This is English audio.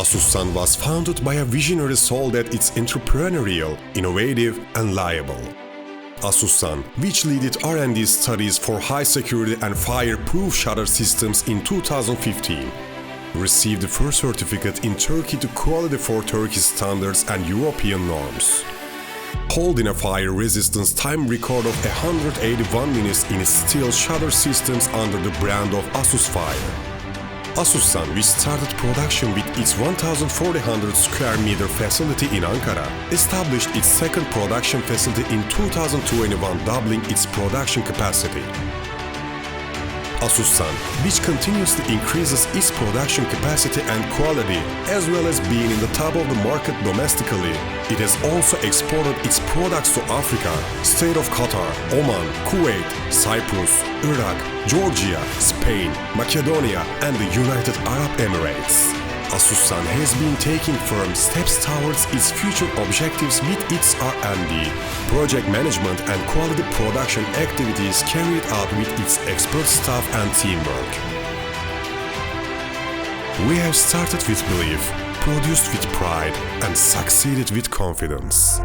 Asussan was founded by a visionary soul that is entrepreneurial, innovative, and liable. Asussan, which led R&D studies for high security and fire-proof shutter systems in 2015, received the first certificate in Turkey to quality for Turkish standards and European norms, holding a fire resistance time record of 181 minutes in steel shutter systems under the brand of ASUSFIRE. Asussan, which started production with its 1,400 square meter facility in Ankara, established its second production facility in 2021, doubling its production capacity. Asussan, which continuously increases its production capacity and quality, as well as being in the top of the market domestically, it has also exported its products to Africa, State of Qatar, Oman, Kuwait, Cyprus, Iraq, Georgia, Spain, Macedonia, and the United Arab Emirates. Asussan has been taking firm steps towards its future objectives with its R&D, project management and quality production activities carried out with its expert staff and teamwork. We have started with belief, produced with pride, and succeeded with confidence.